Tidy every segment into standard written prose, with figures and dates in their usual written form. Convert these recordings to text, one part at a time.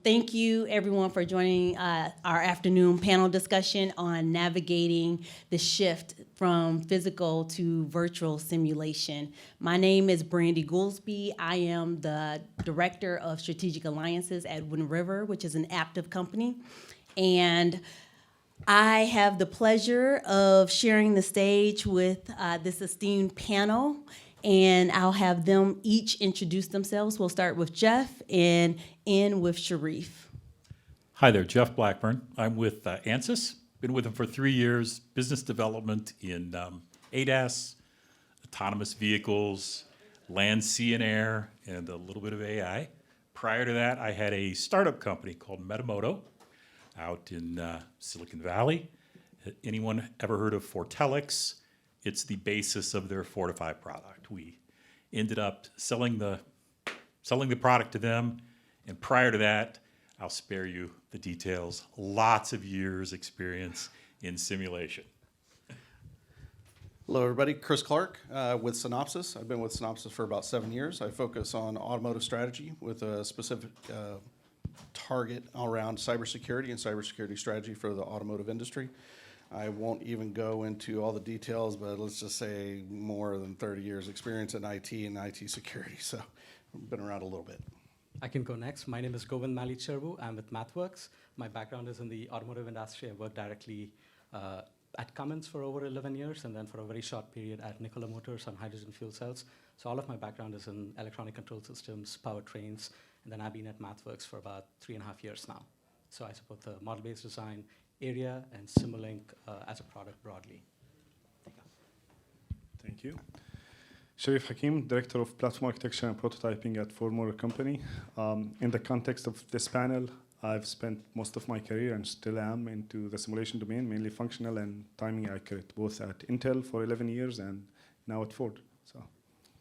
Thank you, everyone, for joining our afternoon panel discussion on navigating the shift from physical to virtual simulation. My name is Brandy Goolsby. I am the Director of Strategic Alliances at Wind River, which is an Aptiv company. And I have the pleasure of sharing the stage with this esteemed panel, and I'll have them each introduce themselves. We'll start with Jeff and end with Shareef. Hi there, Jeff Blackburn. I'm with Ansys. Been with them for 3 years, business development in ADAS, autonomous vehicles, land, sea, and air, and a little bit of AI. Prior to that, I had a startup company called Automotive out in Silicon Valley. Anyone ever heard of Fortelix? It's the basis of their Fortify product. We ended up selling the product to them, and prior to that, I'll spare you the details. Lots of years experience in simulation. Hello, everybody. Chris Clark with Synopsis. I've been with Synopsis for about 7 years. I focus on automotive strategy with a specific target around cybersecurity and cybersecurity strategy for the automotive industry. I won't even go into all the details, but let's just say more than 30 years experience in IT and IT security, so I've been around a little bit. I can go next. My name is Govind. Malleichervu. I'm with MathWorks. My background is in the automotive industry. I worked directly at Cummins for over 11 years, and then for a very short period at Nikola Motors on hydrogen fuel cells. So all of my background is in electronic control systems, powertrains, and then I've been at MathWorks for about 3.5 years now. So I support the model-based design area and Simulink as a product broadly. Thank you. Shareef Hakim, Director of Platform Architecture and Prototyping at Formora Company. In the context of this panel, I've spent most of my career and still am into the simulation domain, mainly functional and timing accurate, both at Intel for 11 years and now at Ford. So,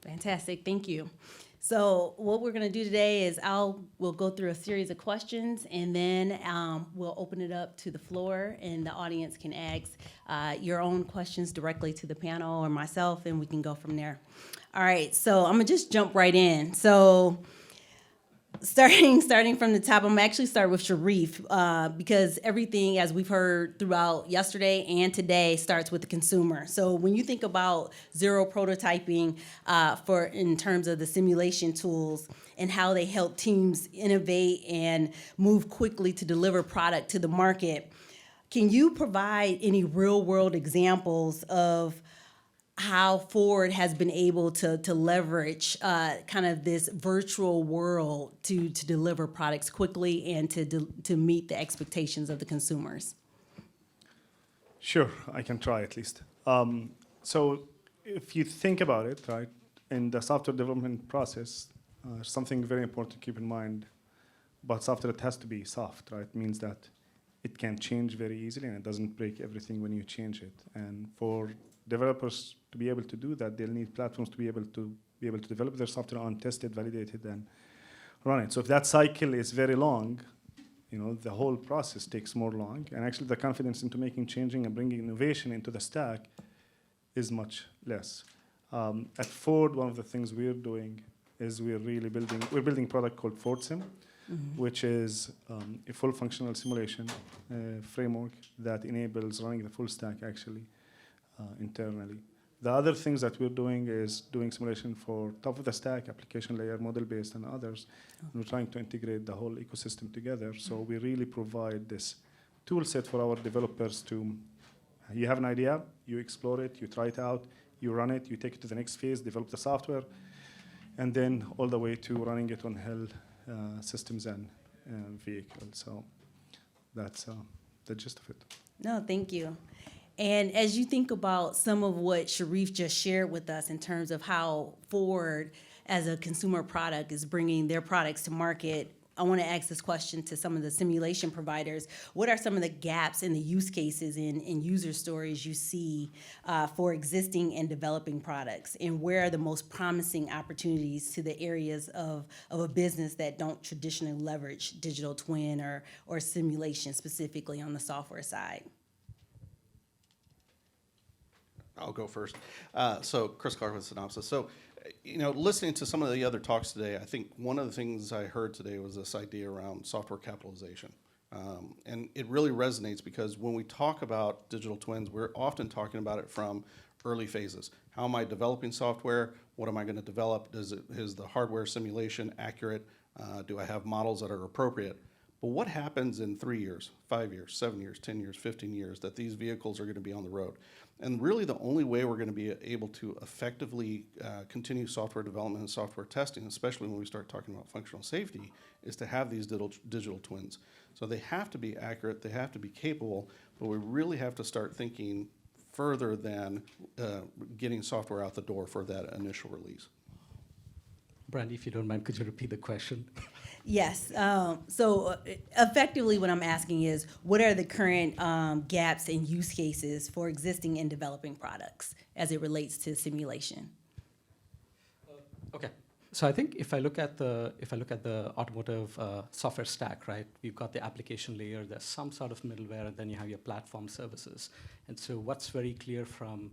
Fantastic, thank you. So what we're going to do today is we'll go through a series of questions, and then we'll open it up to the floor, and the audience can ask your own questions directly to the panel or myself, and we can go from there. All right, so I'm going to just jump right in. So starting from the top, I'm going to actually start with Shareef because everything, as we've heard throughout yesterday and today, starts with the consumer. So when you think about zero prototyping in terms of the simulation tools and how they help teams innovate and move quickly to deliver product to the market, can you provide any real-world examples of how Ford has been able to leverage kind of this virtual world to deliver products quickly and to meet the expectations of the consumers? sure, I can try at least. So if you think about it, right, in the software development process, something very important to keep in mind, but software, it has to be soft, right? It means that it can change very easily and it doesn't break everything when you change it. And for developers to be able to do that, they'll need platforms to be able to develop their software on, test it, validate it, and run it. So if that cycle is very long, the whole process takes more long, and actually the confidence into changing and bringing innovation into the stack is much less. At Ford, one of the things we're doing is we're building a product called FordSim, which is a full functional simulation framework that enables running the full stack actually internally. The other things that we're doing is doing simulation for top of the stack, application layer, model-based, and others. And we're trying to integrate the whole ecosystem together. So we really provide this tool set for our developers to, you have an idea, you explore it, you try it out, you run it, you take it to the next phase, develop the software, and then all the way to running it on systems and vehicles. So that's the gist of it. No, thank you. And as you think about some of what Shareef just shared with us in terms of how Ford, as a consumer product, is bringing their products to market, I want to ask this question to some of the simulation providers. What are some of the gaps in the use cases and user stories you see for existing and developing products? And where are the most promising opportunities to the areas of a business that don't traditionally leverage digital twin or simulation, specifically on the software side? I'll go first. So Chris Clark with Synopsis. So listening to some of the other talks today, I think one of the things I heard today was this idea around software capitalization. And it really resonates because when we talk about digital twins, we're often talking about it from early phases. How am I developing software? What am I going to develop? Is the hardware simulation accurate? Do I have models that are appropriate? But what happens in 3 years, 5 years, 7 years, 10 years, 15 years that these vehicles are going to be on the road? And really the only way we're going to be able to effectively continue software development and software testing, especially when we start talking about functional safety, is to have these digital twins. So they have to be accurate, they have to be capable, but we really have to start thinking further than getting software out the door for that initial release. Brandy, if you don't mind, could you repeat the question? Yes. So effectively what I'm asking is, what are the current gaps in use cases for existing and developing products as it relates to simulation? Okay. So I think if I look at the automotive software stack, right, we've got the application layer, there's some sort of middleware, and then you have your platform services. And so what's very clear from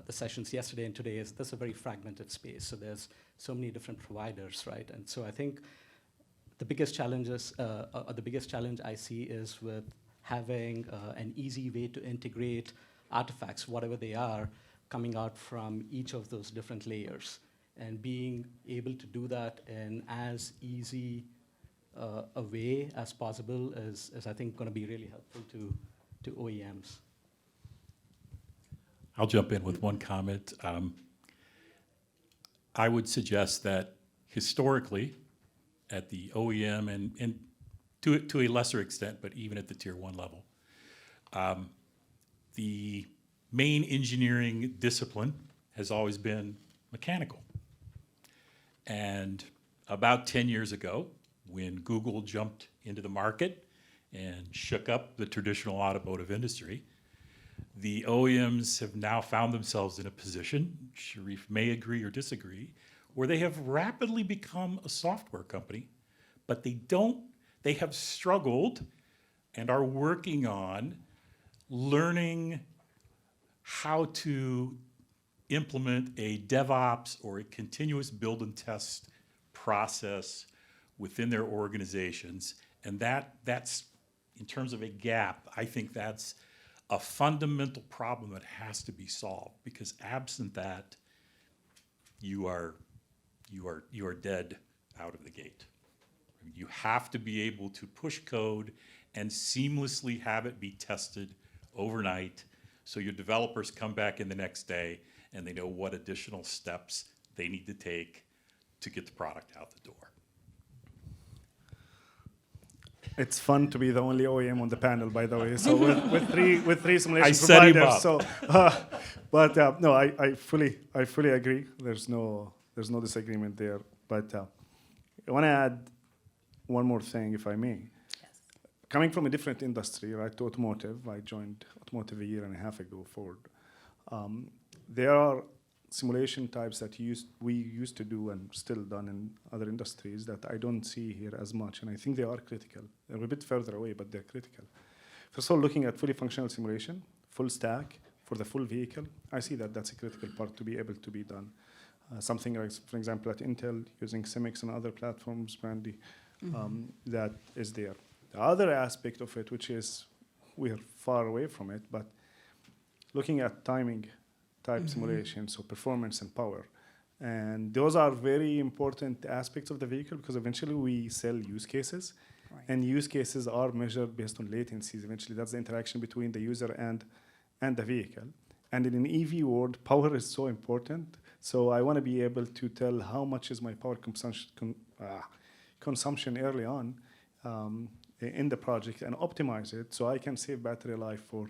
the sessions yesterday and today is there's a very fragmented space. So there's so many different providers, right? And so I think the biggest challenge I see is with having an easy way to integrate artifacts, whatever they are, coming out from each of those different layers. And being able to do that in as easy a way as possible is I think, going to be really helpful to OEMs. I'll jump in with one comment. I would suggest that historically, at the OEM and to a lesser extent, but even at the tier 1 level, the main engineering discipline has always been mechanical. And about 10 years ago, when Google jumped into the market and shook up the traditional automotive industry, the OEMs have now found themselves in a position, Shareef may agree or disagree, where they have rapidly become a software company, but they have struggled and are working on learning how to implement a DevOps or a continuous build and test process within their organizations. And that's, in terms of a gap, I think that's a fundamental problem that has to be solved, because absent that, you are dead out of the gate. You have to be able to push code and seamlessly have it be tested overnight, so your developers come back in the next day and they know what additional steps they need to take to get the product out the door. It's fun to be the only OEM on the panel, by the way. So with three simulation I set him providers. up. So, no, I fully agree. There's no disagreement there. But I want to add one more thing, if I may. Yes. Coming from a different industry, right, to automotive, I joined automotive a year and a half ago, Ford. There are simulation types that we used to do and still done in other industries that I don't see here as much, and I think they are critical. They're a bit further away, but they're critical. First of all, looking at fully functional simulation, full stack for the full vehicle, I see that that's a critical part to be able to be done. Something like, for example, at Intel, using Symix and other platforms, Brandy, that is there. The other aspect of it, which is we're far away from it, but looking at timing type simulation, so performance and power. And those are very important aspects of the vehicle, because eventually we sell use cases. Right. And use cases are measured based on latencies. Eventually, that's the interaction between the user and the vehicle. And in an EV world, power is so important. So I want to be able to tell how much is my power consumption early on in the project and optimize it so I can save battery life for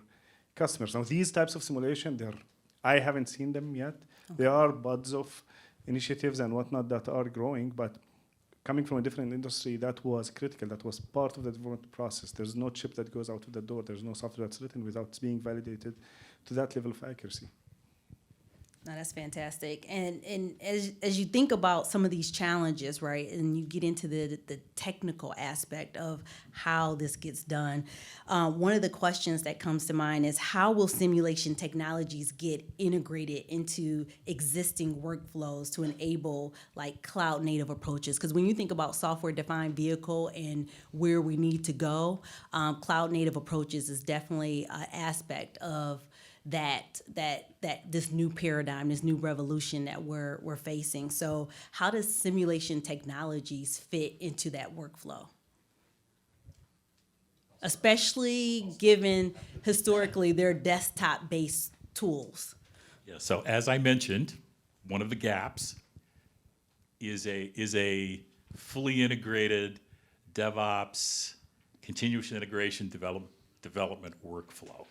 customers. Now, these types of simulation, I haven't seen them yet. Okay. There are buds of initiatives and whatnot that are growing, but coming from a different industry, that was critical. That was part of the development process. There's no chip that goes out of the door. There's no software that's written without being validated to that level of accuracy. No, that's fantastic. And as you think about some of these challenges, right, and you get into the technical aspect of how this gets done, one of the questions that comes to mind is how will simulation technologies get integrated into existing workflows to enable like cloud native approaches? Because when you think about software defined vehicle and where we need to go, cloud native approaches is definitely an aspect of that this new paradigm, this new revolution that we're facing. So how does simulation technologies fit into that workflow? Especially given historically their desktop-based tools. Yeah, so as I mentioned, one of the gaps is a fully integrated DevOps, continuous integration development workflow.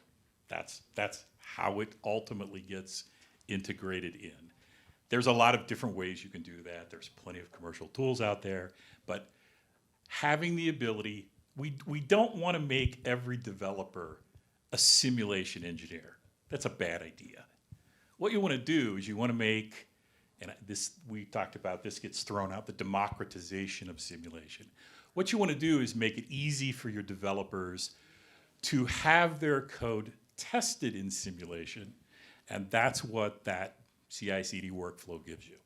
That's how it ultimately gets integrated in. There's a lot of different ways you can do that. There's plenty of commercial tools out there, but having the ability, we don't want to make every developer a simulation engineer. That's a bad idea. What you want to do is you want to make, and this we talked about, this gets thrown out, the democratization of simulation. What you want to do is make it easy for your developers to have their code tested in simulation, and that's what that CI/CD workflow gives you.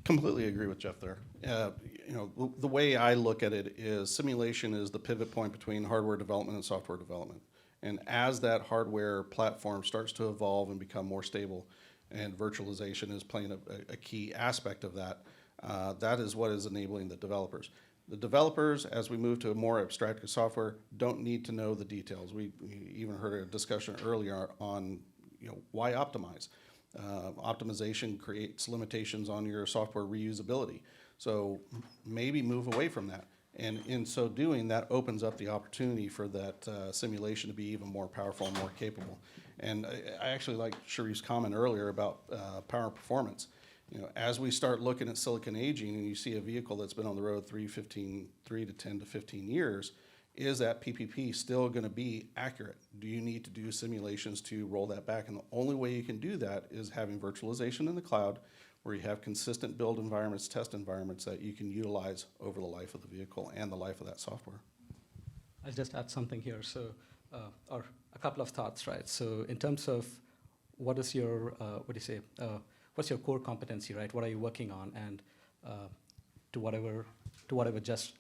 Completely agree with Jeff there. The way I look at it is simulation is the pivot point between hardware development and software development. And as that hardware platform starts to evolve and become more stable, and virtualization is playing a key aspect of that, that is what is enabling the developers. The developers, as we move to a more abstracted software, don't need to know the details. We even heard a discussion earlier on, why optimize. Optimization creates limitations on your software reusability. So maybe move away from that. And in so doing, that opens up the opportunity for that simulation to be even more powerful and more capable. And I actually like Shareef's comment earlier about power and performance. As we start looking at silicon aging and you see a vehicle that's been on the road 3 to 10 to 15 years, is that PPP still going to be accurate? Do you need to do simulations to roll that back? And the only way you can do that is having virtualization in the cloud, where you have consistent build environments, test environments that you can utilize over the life of the vehicle and the life of that software. I'll just add something here. So, or a couple of thoughts, right? So in terms of what is your, what's your core competency, right? What are you working on? And to whatever just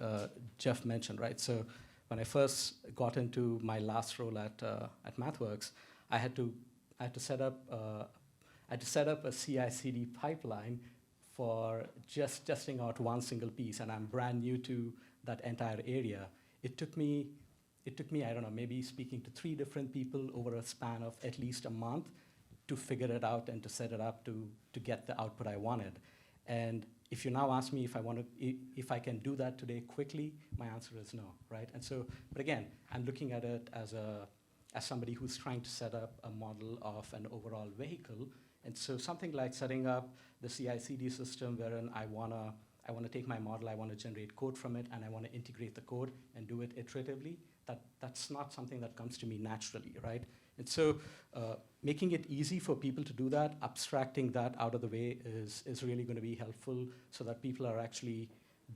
Jeff mentioned, right? So when I first got into my last role at MathWorks, I had to set up a CI/CD pipeline for just testing out one single piece, and I'm brand new to that entire area. It took me, I don't know, maybe speaking to 3 different people over a span of at least a month to figure it out and to set it up to get the output I wanted. And if you now ask me if I can do that today quickly, my answer is no, right? And so, but again, I'm looking at it as somebody who's trying to set up a model of an overall vehicle. And so something like setting up the CI/CD system wherein I wanna take my model, I wanna generate code from it, and I wanna integrate the code and do it iteratively, that's not something that comes to me naturally, right? And so making it easy for people to do that, abstracting that out of the way is really gonna be helpful so that people are actually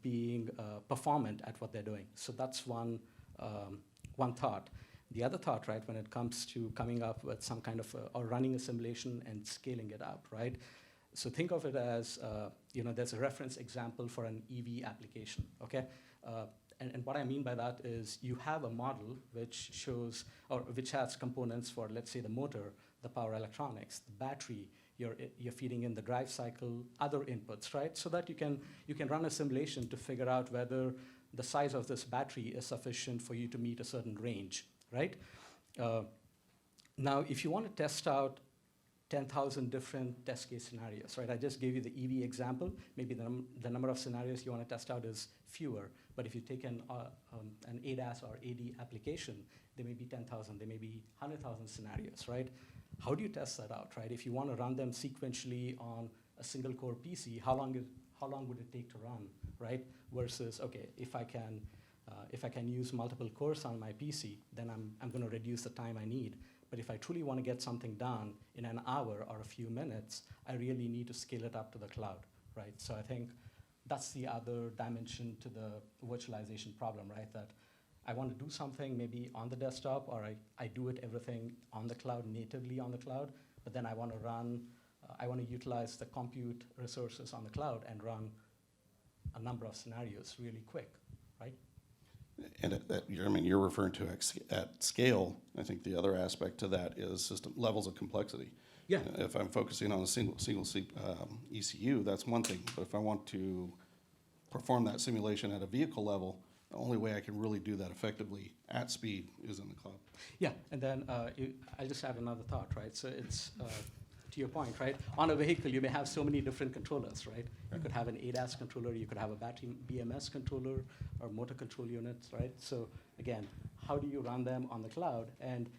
being performant at what they're doing. So that's one thought. The other thought, right, when it comes to coming up with some kind of, or running a simulation and scaling it out, right? So think of it as, there's a reference example for an EV application, okay? And what I mean by that is you have a model which shows, or which has components for, let's say, the motor, the power electronics, the battery, you're feeding in the drive cycle, other inputs, right? So that you can run a simulation to figure out whether the size of this battery is sufficient for you to meet a certain range, right? Now, if you want to test out 10,000 different test case scenarios, right? I just gave you the EV example. Maybe the number of scenarios you want to test out is fewer. But if you take an ADAS or AD application, there may be 10,000, there may be 100,000 scenarios, right? How do you test that out, right? If you want to run them sequentially on a single core PC, how long would it take to run, right? Versus, okay, if I can use multiple cores on my PC, then I'm going to reduce the time I need. But if I truly want to get something done in an hour or a few minutes, I really need to scale it up to the cloud, right? So I think that's the other dimension to the virtualization problem, right? That I want to do something maybe on the desktop, or I do it everything on the cloud, natively on the cloud, but then I want to run, I want to utilize the compute resources on the cloud and run a number of scenarios really quick, right? And you're referring to at scale. I think the other aspect to that is system levels of complexity. Yeah. If I'm focusing on a single ECU, that's one thing. But if I want to perform that simulation at a vehicle level, the only way I can really do that effectively at speed is in the cloud. Yeah, and then I'll just add another thought, right? So it's, to your point, right? On a vehicle, you may have so many different controllers, right? You could have an ADAS controller, you could have a battery BMS controller, or motor control units, right? So again, how do you run them on the cloud? And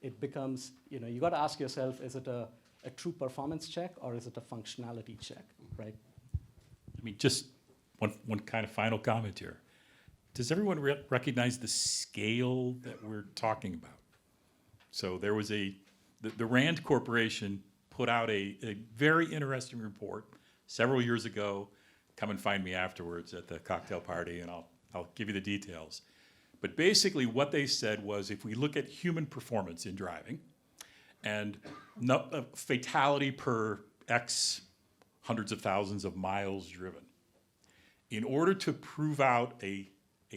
it becomes, you got to ask yourself, is it a true performance check, or is it a functionality check, right? I mean, just one kind of final comment here. Does everyone recognize the scale that we're talking about? So there was the Rand Corporation put out a very interesting report several years ago. Come and find me afterwards at the cocktail party, and I'll give you the details. But basically what they said was, if we look at human performance in driving, and fatality per X hundreds of thousands of miles driven, in order to prove out a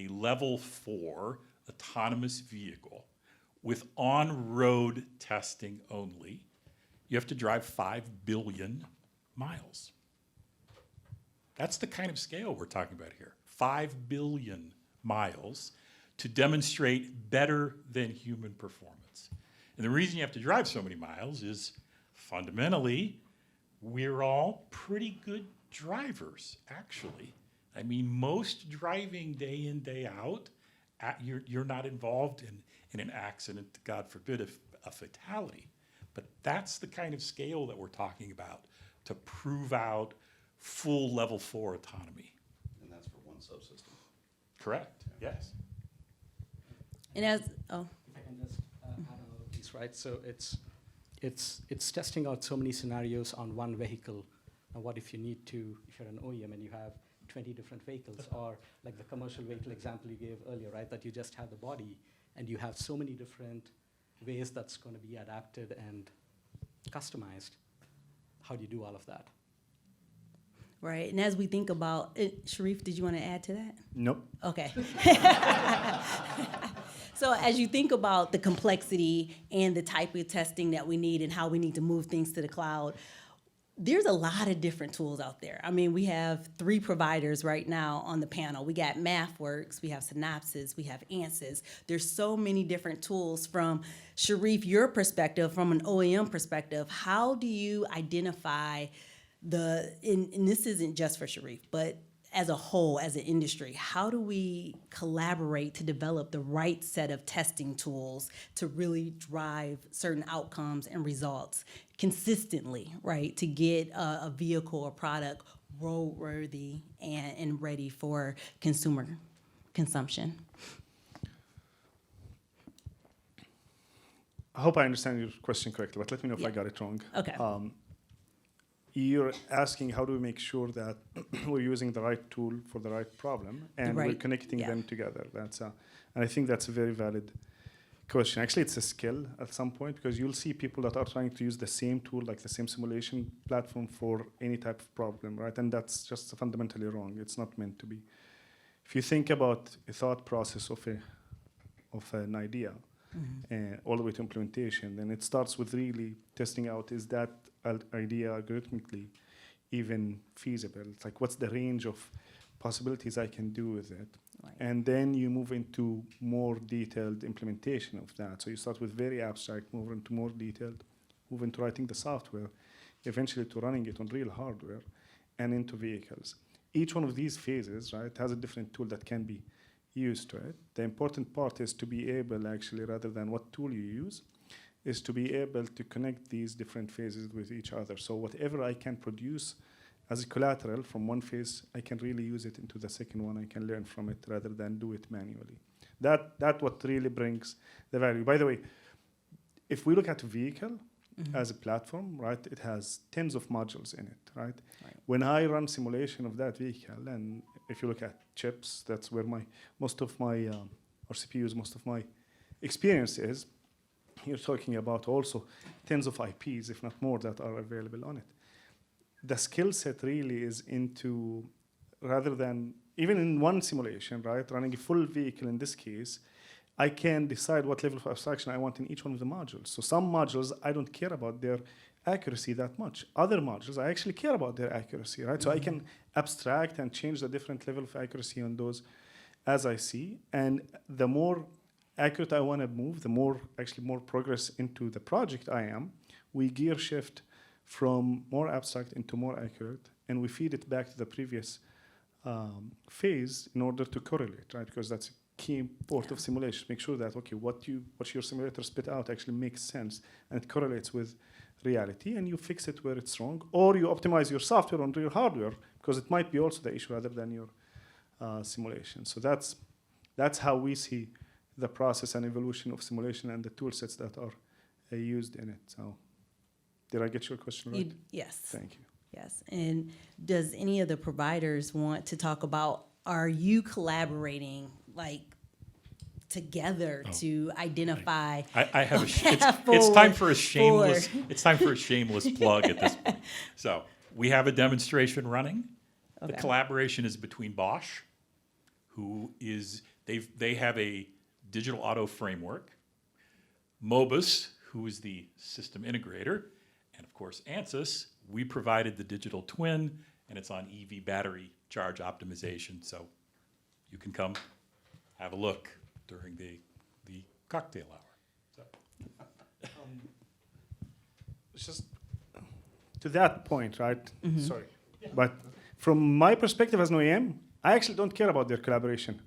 level 4 autonomous vehicle with on-road testing only, you have to drive 5 billion miles. That's the kind of scale we're talking about here. 5 billion miles to demonstrate better than human performance. And the reason you have to drive so many miles is fundamentally, we're all pretty good drivers, actually. I mean, most driving day in, day out, you're not involved in an accident, God forbid, a fatality. But that's the kind of scale that we're talking about to prove out full level 4 autonomy. And that's for one subsystem. Correct, yes. And as, If I can just add another piece, right? So it's testing out so many scenarios on one vehicle. Now, what if you need to, if you're an OEM and you have 20 different vehicles, or like the commercial vehicle example you gave earlier, right? That you just have the body, and you have so many different ways that's going to be adapted and customized. How do you do all of that? right, and as we think about it, Shareef, did you want to add to that? Nope. Okay. So as you think about the complexity and the type of testing that we need and how we need to move things to the cloud, there's a lot of different tools out there. I mean, we have 3 providers right now on the panel. We got MathWorks, we have Synopsis, we have Ansys. There's so many different tools. From Shareef, your perspective, from an OEM perspective, how do you identify and this isn't just for Shareef, but as a whole, as an industry, how do we collaborate to develop the right set of testing tools to really drive certain outcomes and results consistently, right, to get a vehicle or product roadworthy and ready for consumer consumption? I hope I understand your question correctly, but let me know if I got it wrong. Okay. You're asking how do we make sure that we're using the right tool for the right problem and we're connecting them together. And I think that's a very valid question. Actually, it's a skill at some point, because you'll see people that are trying to use the same tool, like the same simulation platform, for any type of problem, right? And that's just fundamentally wrong. It's not meant to be. If you think about a thought process of an idea, all the way to implementation, then it starts with really testing out, is that idea algorithmically even feasible? It's like, what's the range of possibilities I can do with it? Right. And then you move into more detailed implementation of that. So you start with very abstract, move into more detailed, move into writing the software, eventually to running it on real hardware and into vehicles. Each one of these phases, right, has a different tool that can be used to it. The important part is to be able, actually, rather than what tool you use, is to be able to connect these different phases with each other. So whatever I can produce as a collateral from one phase, I can really use it into the second one. I can learn from it rather than do it manually. That what really brings the value. By the way, if we look at a vehicle as a platform, right, it has tens of modules in it, right? When I run simulation of that vehicle, and if you look at chips, that's where most of my or CPUs, most of my experience is. You're talking about also tens of IPs, if not more, that are available on it. The skill set really is into, rather than, even in one simulation, right, running a full vehicle in this case, I can decide what level of abstraction I want in each one of the modules. So some modules, I don't care about their accuracy that much. Other modules, I actually care about their accuracy, right? So I can abstract and change the different level of accuracy on those as I see. And the more accurate I want to move, the more progress into the project I am, we gear shift from more abstract into more accurate, and we feed it back to the previous phase in order to correlate, right? Because that's a key part of simulation. Make sure that, okay, what your simulator spit out actually makes sense and it correlates with reality, and you fix it where it's wrong, or you optimize your software onto your hardware, because it might be also the issue rather than your simulation. So that's how we see the process and evolution of simulation and the tool sets that are used in it. So did I get your question right? Yes. Thank you. Yes. And does any of the providers want to talk about, are you collaborating like together to identify? I have path it's time for a forward? shameless plug at this point. So we have a demonstration running. The Okay. collaboration is between Bosch, who is they have a digital auto framework, Mobus, who is the system integrator, and of course Ansys. We provided the digital twin, and it's on EV battery charge optimization. So you can come have a look during the cocktail hour. So. It's just to that point, right? Sorry. But from my perspective as an OEM, I actually don't care about their collaboration.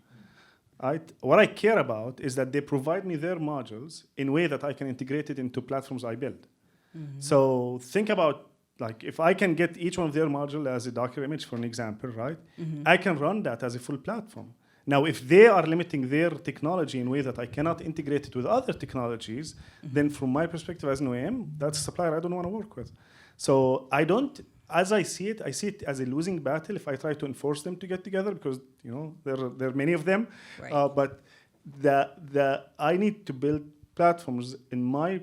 Right? What I care about is that they provide me their modules in a way that I can integrate it into platforms I build. So think about, like, if I can get each one of their module as a Docker image, for an example, right? I can run that as a full platform. Now, if they are limiting their technology in a way that I cannot integrate it with other technologies, then from my perspective as an OEM, that's a supplier I don't want to work with. So I don't, as I see it as a losing battle if I try to enforce them to get together, because there are many of them. Right. But I need to build platforms in my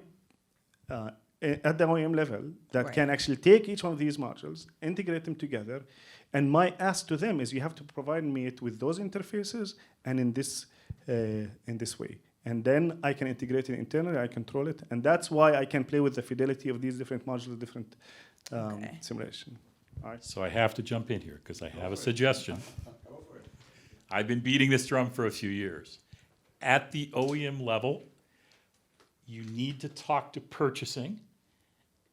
at the OEM level that can actually take each one of these modules, integrate them together, and my ask to them is you have to provide me it with those interfaces and in this way. And then I can integrate it internally, I control it, and that's why I can play with the fidelity of these different modules, different simulation. All right. So I have to jump in here because I have a suggestion. I've been beating this drum for a few years. At the OEM level, you need to talk to purchasing,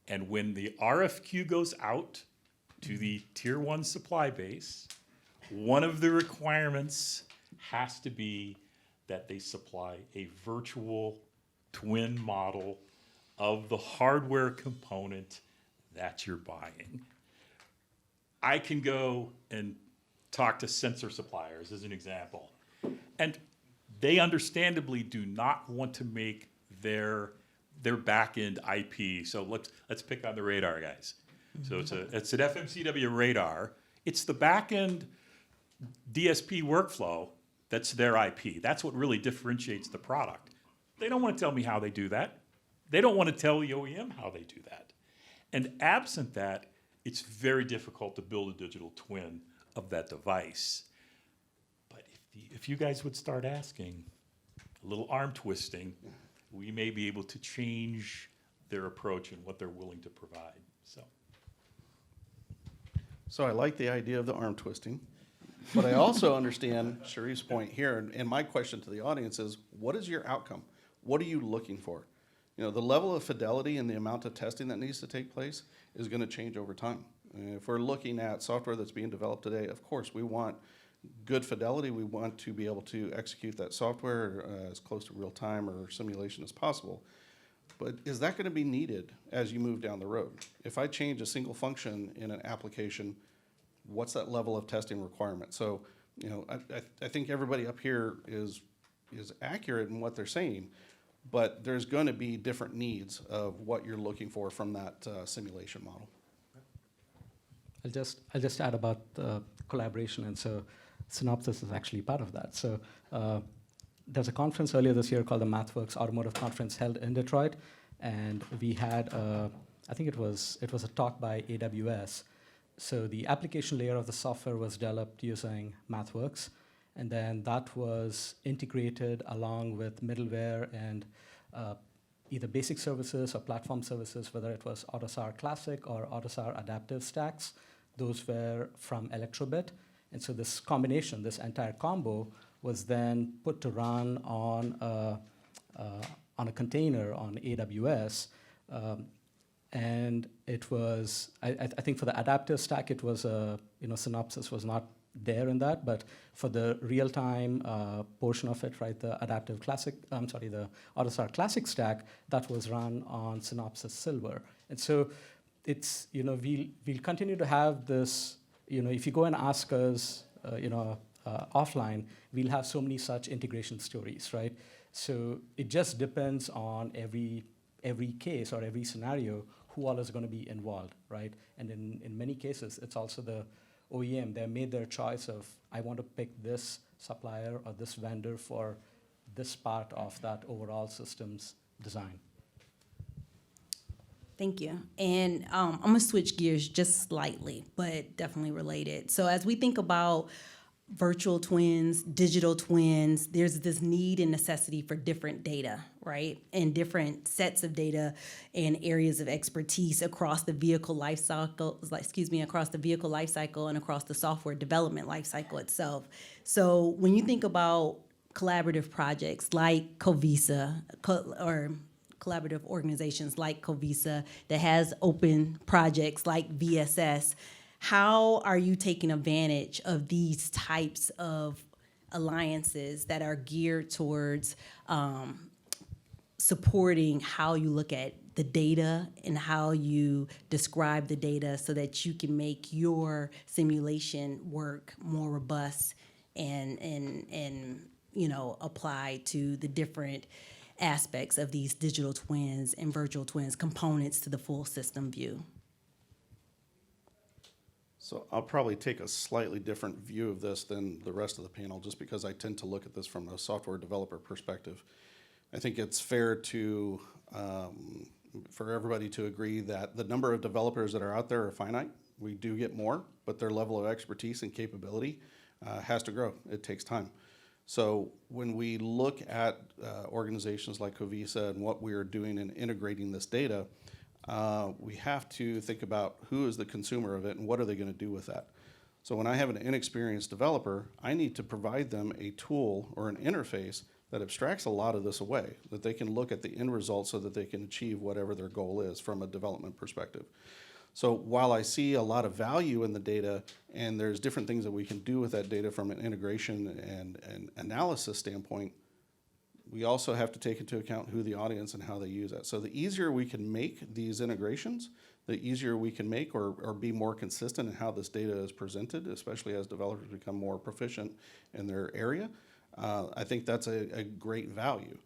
and when the RFQ goes out to the tier 1 supply base, one of the requirements has to be that they supply a virtual twin model of the hardware component that you're buying. I can go and talk to sensor suppliers as an example, and they understandably do not want to make their back-end IP. So let's pick on the radar guys. So it's an FMCW radar. It's the back-end DSP workflow that's their IP. That's what really differentiates the product. They don't want to tell me how they do that. They don't want to tell the OEM how they do that. And absent that, it's very difficult to build a digital twin of that device. But if you guys would start asking, a little arm twisting, we may be able to change their approach and what they're willing to provide. So I like the idea of the arm twisting, but I also understand Shareef's point here, and my question to the audience is, what is your outcome? What are you looking for? The level of fidelity and the amount of testing that needs to take place is going to change over time. If we're looking at software that's being developed today, of course, we want good fidelity. We want to be able to execute that software as close to real time or simulation as possible. But is that going to be needed as you move down the road? If I change a single function in an application, what's that level of testing requirement? So, I think everybody up here is is accurate in what they're saying, but there's going to be different needs of what you're looking for from that simulation model. I'll just add about collaboration, and so Synopsis is actually part of that. So there's a conference earlier this year called the MathWorks Automotive Conference held in Detroit, and we had I think it was a talk by AWS. So the application layer of the software was developed using MathWorks, and then that was integrated along with middleware and either basic services or platform services, whether it was AutoSAR Classic or AutoSAR Adaptive Stacks. Those were from Electrobit. And so this combination, this entire combo, was then put to run on a container on AWS. And it was, I think for the adaptive stack, it was, Synopsis was not there in that, but for the real-time portion of it, right, the adaptive classic, the AutoSAR Classic stack, that was run on Synopsis Silver. And so it's, we'll continue to have this, if you go and ask us, offline, we'll have so many such integration stories, right? So it just depends on every case or every scenario, who all is going to be involved, right? And in many cases, it's also the OEM. They made their choice of, I want to pick this supplier or this vendor for this part of that overall systems design. Thank you. And I'm going to switch gears just slightly, but definitely related. So as we think about virtual twins, digital twins, there's this need and necessity for different data, right? And different sets of data and areas of expertise across the vehicle life cycle, across the vehicle life cycle and across the software development life cycle itself. So when you think about collaborative projects like Covisa, or collaborative organizations like Covisa that has open projects like VSS, how are you taking advantage of these types of alliances that are geared towards supporting how you look at the data and how you describe the data so that you can make your simulation work more robust and apply to the different aspects of these digital twins and virtual twins components to the full system view? So I'll probably take a slightly different view of this than the rest of the panel, just because I tend to look at this from a software developer perspective. I think it's fair to for everybody to agree that the number of developers that are out there are finite. We do get more, but their level of expertise and capability has to grow. It takes time. So when we look at organizations like Covisa and what we are doing in integrating this data, we have to think about who is the consumer of it and what are they going to do with that. So when I have an inexperienced developer, I need to provide them a tool or an interface that abstracts a lot of this away, that they can look at the end result so that they can achieve whatever their goal is from a development perspective. So while I see a lot of value in the data, and there's different things that we can do with that data from an integration and analysis standpoint, we also have to take into account who the audience and how they use it. So the easier we can make these integrations, the easier we can make or be more consistent in how this data is presented, especially as developers become more proficient in their area. I think that's a great value,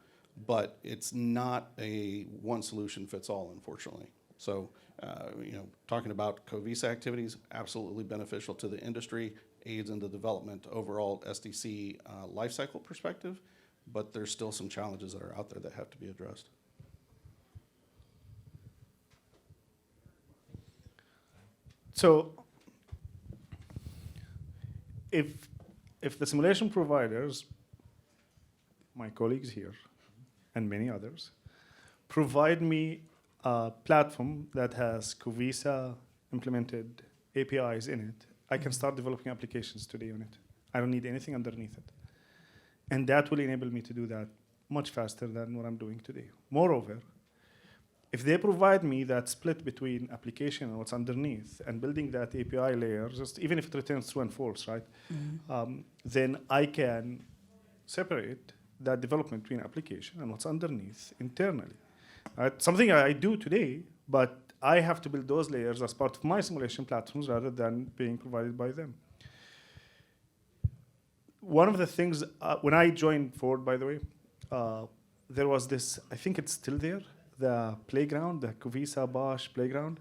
but it's not a one solution fits all, unfortunately. So, talking about Covisa activities, absolutely beneficial to the industry, aids in the development overall SDC lifecycle perspective, but there's still some challenges that are out there that have to be addressed. So if the simulation providers, my colleagues here, and many others, provide me a platform that has Covisa implemented APIs in it, I can start developing applications today on it. I don't need anything underneath it. And that will enable me to do that much faster than what I'm doing today. Moreover, if they provide me that split between application and what's underneath and building that API layer, just even if it returns true and false, right? Mm-hmm. Then I can separate that development between application and what's underneath internally. Something I do today, but I have to build those layers as part of my simulation platforms rather than being provided by them. one of the things, when I joined Ford, by the way, there was this, I think it's still there, the playground, the Covisa Bosch playground.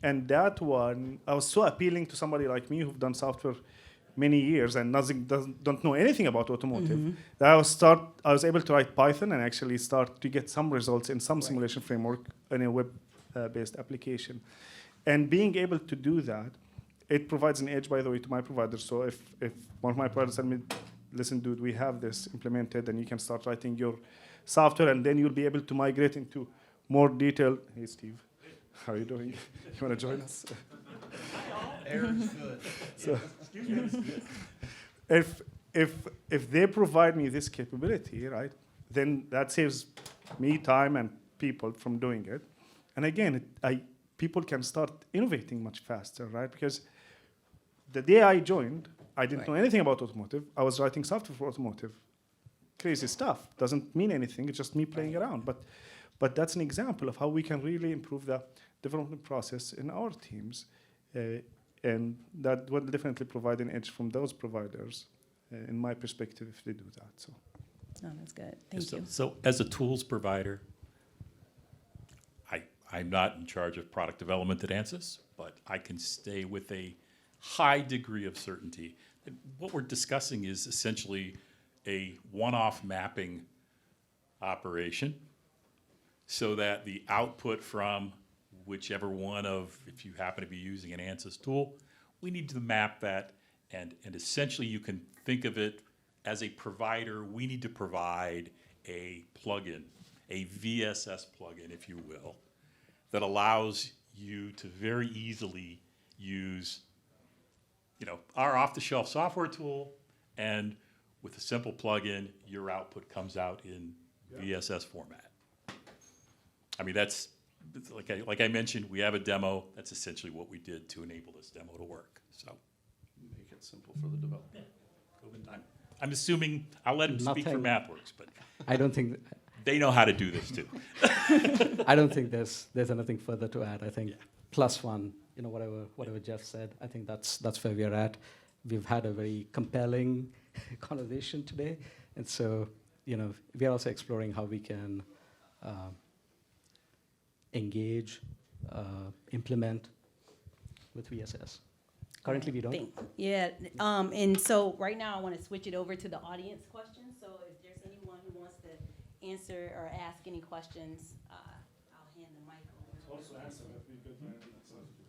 And that one, I was so appealing to somebody like me who've done software many years and don't know anything about automotive. That I was able to write Python and actually start to get some results in some simulation framework in a web-based application. And being able to do that, it provides an edge, by the way, to my provider. So if one of my providers tell me, listen, dude, we have this implemented, and you can start writing your software, and then you'll be able to migrate into more detailed. Hey, Steve, how are you doing? You want to join us? Aaron's good. So, if they provide me this capability, right, then that saves me time and people from doing it. And again, people can start innovating much faster, right? Because the day I joined, I didn't know anything about automotive. I was writing software for automotive. Crazy stuff. Doesn't mean anything. It's just me playing around. But that's an example of how we can really improve the development process in our teams. And that will definitely provide an edge from those providers, in my perspective, if they do that. So, No, that's good. Thank you. So as a tools provider, I'm not in charge of product development at Ansys, but I can stay with a high degree of certainty. And what we're discussing is essentially a one-off mapping operation so that the output from whichever one of, if you happen to be using an Ansys tool, we need to map that, and essentially you can think of it as a provider. We need to provide a plugin, a VSS plugin, if you will, that allows you to very easily use, our off-the-shelf software tool, and with a simple plugin, your output comes out in VSS format. I mean, that's, like I mentioned, we have a demo. That's essentially what we did to enable this demo to work. So, Make it simple for the developer. I'm assuming I'll let him speak for MathWorks, but I don't think they know how to do this too. I don't think there's anything further to add. I think plus one, whatever Jeff said, I think that's where we're at. We've had a very compelling conversation today, and so we are also exploring how we can engage, implement with VSS. Currently, we don't. And so right now I want to switch it over to the audience questions. So if there's anyone who wants to answer or ask any questions, I'll hand the mic over. also answer, that would be good.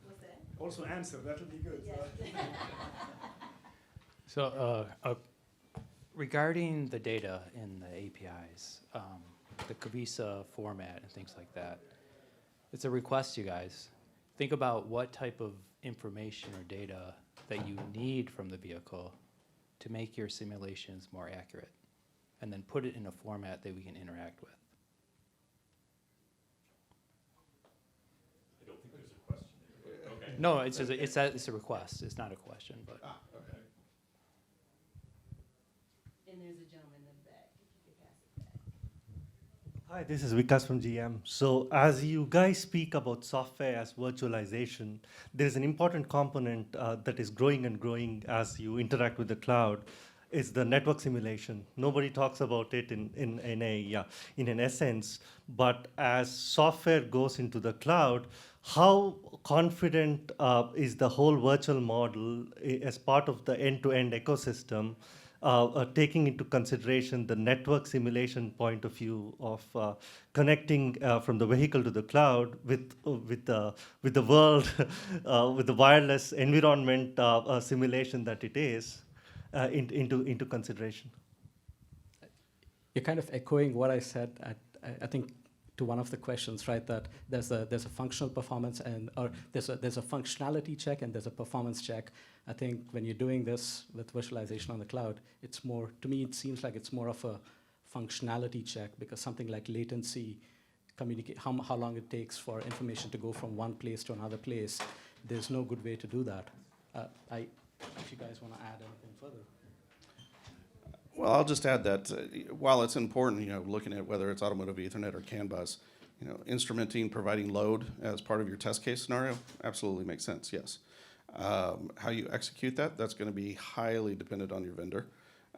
What's that? Also answer, that would be good. Yes. So regarding the data in the APIs, the Covisa format and things like that, it's a request, you guys. Think about what type of information or data that you need from the vehicle to make your simulations more accurate, and then put it in a format that we can interact with. I don't think there's a question there. Okay. No, it's a request. It's not a question, but. Okay. And there's a gentleman in the back, if you could pass it back. Hi, this is Vikas from GM. So as you guys speak about software as virtualization, there is an important component that is growing and growing as you interact with the cloud. Is the network simulation. Nobody talks about it in an essence, but as software goes into the cloud, how confident is the whole virtual model as part of the end-to-end ecosystem, taking into consideration the network simulation point of view of connecting from the vehicle to the cloud with the world, with the wireless environment simulation that it is, into consideration? You're kind of echoing what I said I think to one of the questions, right? That there's a functional performance or there's a functionality check and there's a performance check. I think when you're doing this with virtualization on the cloud, it's more, to me, it seems like it's more of a functionality check, because something like latency, how long it takes for information to go from one place to another place, there's no good way to do that. If you guys want to add anything further. Well, I'll just add that while it's important, looking at whether it's Automotive Ethernet or CAN bus, instrumenting, providing load as part of your test case scenario absolutely makes sense, yes. How you execute that's going to be highly dependent on your vendor.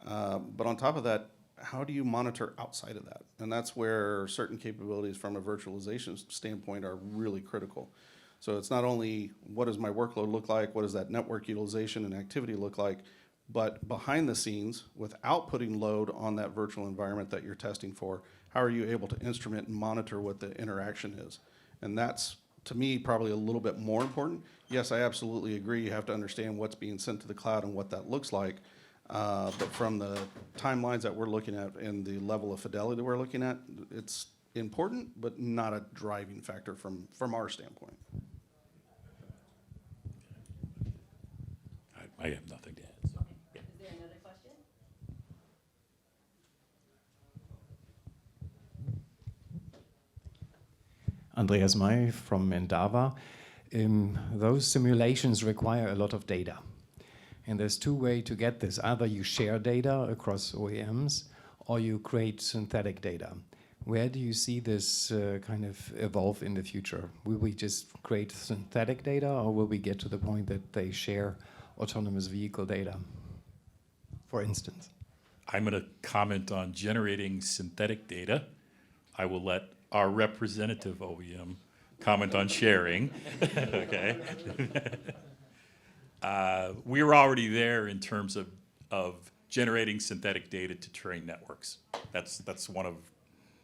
But on top of that, how do you monitor outside of that? And that's where certain capabilities from a virtualization standpoint are really critical. So it's not only what does my workload look like, what does that network utilization and activity look like, but behind the scenes, without putting load on that virtual environment that you're testing for, how are you able to instrument and monitor what the interaction is? And that's, to me, probably a little bit more important. Yes, I absolutely agree. You have to understand what's being sent to the cloud and what that looks like. But from the timelines that we're looking at and the level of fidelity that we're looking at, it's important, but not a driving factor from our standpoint. I have nothing to add. So. Is there another question? Andreas May from Endava. Those simulations require a lot of data. And there's two ways to get this. Either you share data across OEMs or you create synthetic data. Where do you see this kind of evolve in the future? Will we just create synthetic data or will we get to the point that they share autonomous vehicle data, for instance? I'm going to comment on generating synthetic data. I will let our representative OEM comment on sharing. Okay. We're already there in terms of generating synthetic data to train networks. That's one of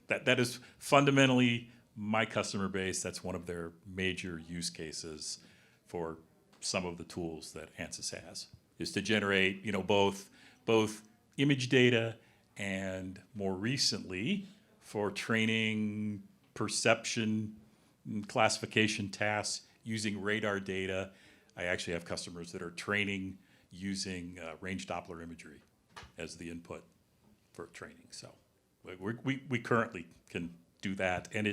that is fundamentally my customer base. That's one of their major use cases for some of the tools that Ansys has, is to generate, both image data and more recently for training, perception, and classification tasks using radar data. I actually have customers that are training using range Doppler imagery as the input for training. So we currently can do that. And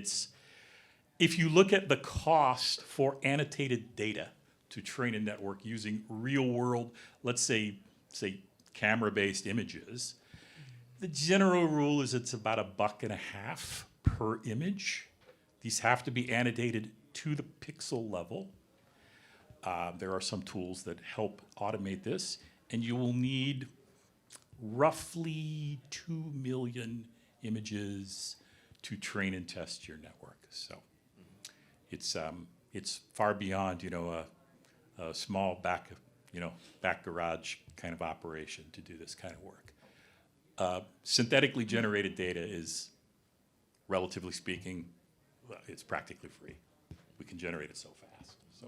if you look at the cost for annotated data to train a network using real world, let's say camera-based images, the general rule is it's about $1.50 per image. These have to be annotated to the pixel level. There are some tools that help automate this, and you will need roughly 2 million images to train and test your network. So it's far beyond a small back garage kind of operation to do this kind of work. Synthetically generated data is, relatively speaking, it's practically free. We can generate it so fast. So.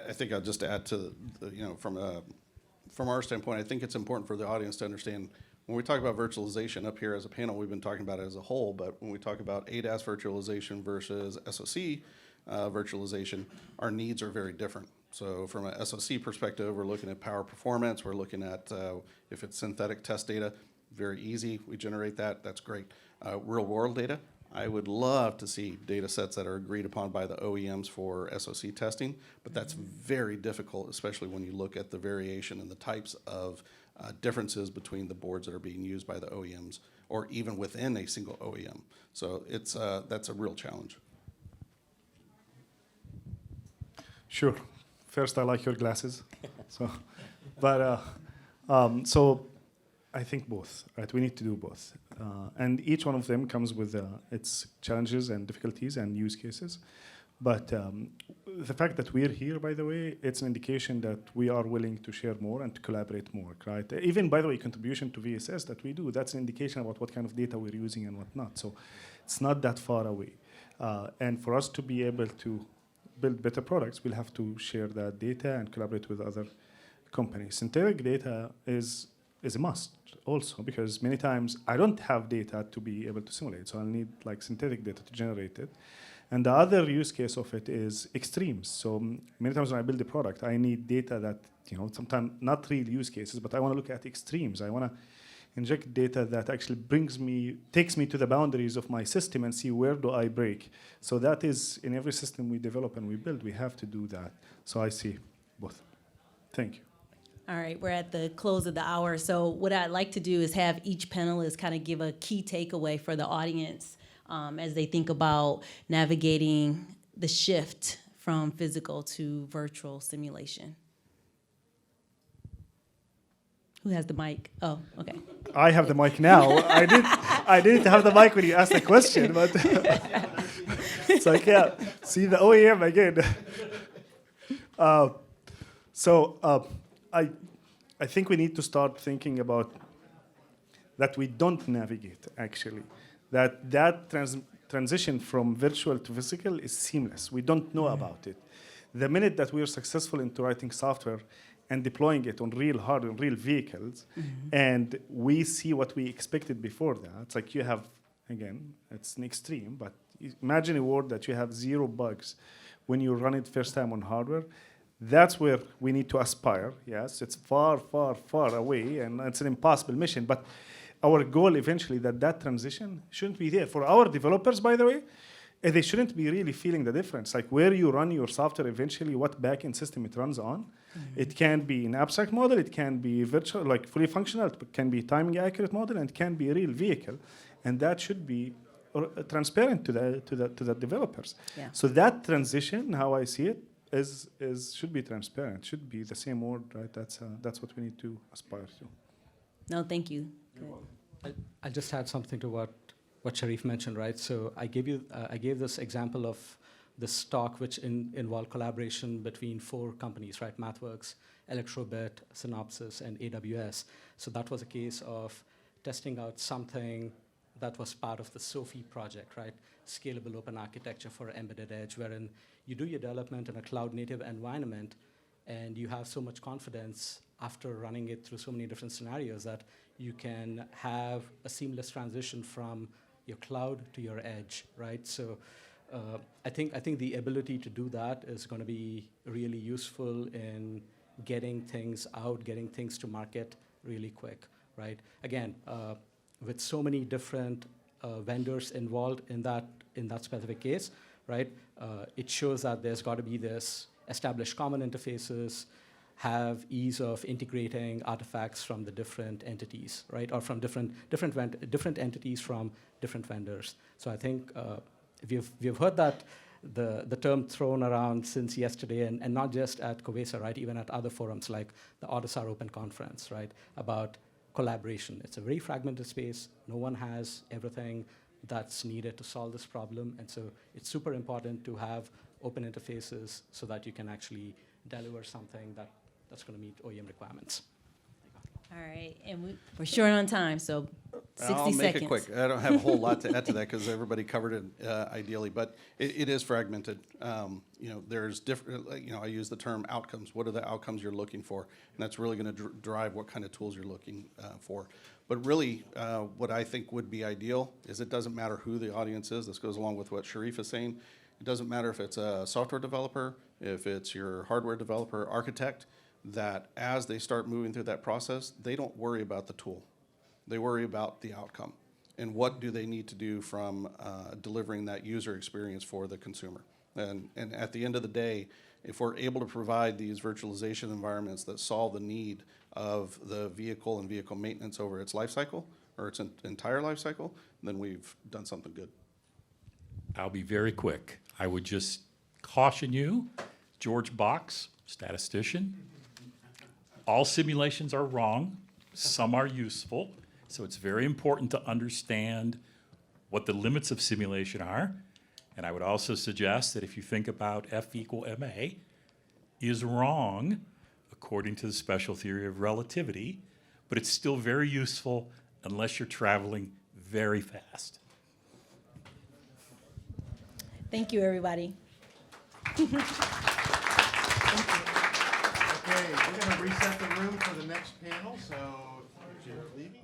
I think I'll just add to from our standpoint, I think it's important for the audience to understand when we talk about virtualization up here as a panel, we've been talking about it as a whole, but when we talk about ADAS virtualization versus SoC virtualization, our needs are very different. So from an SoC perspective, we're looking at power performance, we're looking at if it's synthetic test data, very easy, we generate that, that's great. Real world data, I would love to see data sets that are agreed upon by the OEMs for SoC testing, but that's very difficult, especially when you look at the variation and the types of differences between the boards that are being used by the OEMs or even within a single OEM. So that's a real challenge. Sure. First, I like your glasses. So I think both, right? We need to do both. And each one of them comes with its challenges and difficulties and use cases. But the fact that we're here, by the way, it's an indication that we are willing to share more and to collaborate more, right? Even, by the way, contribution to VSS that we do, that's an indication about what kind of data we're using and whatnot. So it's not that far away. And for us to be able to build better products, we'll have to share that data and collaborate with other companies. Synthetic data is a must also, because many times I don't have data to be able to simulate, so I'll need like synthetic data to generate it. And the other use case of it is extremes. So many times when I build a product, I need data that, sometimes not real use cases, but I want to look at extremes. I want to inject data that actually takes me to the boundaries of my system and see where do I break. So that is in every system we develop and we build, we have to do that. So I see both. Thank you. All right, we're at the close of the hour. So what I'd like to do is have each panelist kind of give a key takeaway for the audience as they think about navigating the shift from physical to virtual simulation. Who has the mic? Oh, okay. I have the mic now. I didn't have the mic when you asked the question, but it's like, yeah, see the OEM again. I think we need to start thinking about that we don't navigate, actually. That transition from virtual to physical is seamless. We don't know about it. The minute that we are successful into writing software and deploying it on real hardware, on real vehicles, and we see what we expected before that, it's like you have, again, it's an extreme, but imagine a world that you have 0 bugs when you run it first time on hardware. That's where we need to aspire. Yes, it's far, far, far away, and it's an impossible mission. But our goal eventually that transition shouldn't be there. For our developers, by the way, they shouldn't be really feeling the difference. Like where you run your software eventually, what backend system it runs on. It can be an abstract model, it can be virtual, like fully functional, it can be timing accurate model, and it can be a real vehicle. And that should be transparent to the developers. Yeah. So that transition, how I see it, should be transparent. Should be the same word, right? That's what we need to aspire to. No, thank you. Good. I'll just add something to what Shareef mentioned, right? So I gave this example of this talk which involved collaboration between 4 companies, right? MathWorks, Electrobit, Synopsis, and AWS. So that was a case of testing out something that was part of the SOFI project, right? Scalable open architecture for embedded edge, wherein you do your development in a cloud-native environment, and you have so much confidence after running it through so many different scenarios that you can have a seamless transition from your cloud to your edge, right? So I think the ability to do that is going to be really useful in getting things out, getting things to market really quick, right? Again, with so many different vendors involved in that specific case, right? It shows that there's got to be this established common interfaces, have ease of integrating artifacts from the different entities, right? Or from different entities from different vendors. So I think we've heard that the term thrown around since yesterday, and not just at Covesa, right? Even at other forums like the AutoSAR Open Conference, right? About collaboration. It's a very fragmented space. No one has everything that's needed to solve this problem, and so it's super important to have open interfaces so that you can actually deliver something that's going to meet OEM requirements. All right, and we're short on time, so 60 I'll make seconds. it quick. I don't have a whole lot to add to that because everybody covered it ideally, but it is fragmented. There's different, I use the term outcomes. What are the outcomes you're looking for? And that's really going to drive what kind of tools you're looking for. But really, what I think would be ideal is it doesn't matter who the audience is. This goes along with what Shareef is saying. It doesn't matter if it's a software developer, if it's your hardware developer, architect, that as they start moving through that process, they don't worry about the tool. They worry about the outcome. And what do they need to do from delivering that user experience for the consumer. And at the end of the day, if we're able to provide these virtualization environments that solve the need of the vehicle and vehicle maintenance over its life cycle, or its entire life cycle, then we've done something good. I'll be very quick. I would just caution you, George Box, statistician, all simulations are wrong, some are useful, so it's very important to understand what the limits of simulation are. And I would also suggest that if you think about F equal ma is wrong according to the special theory of relativity, but it's still very useful unless you're traveling very fast. Thank you, everybody. Okay, we're going to reset the room for the next panel, so if you're leaving.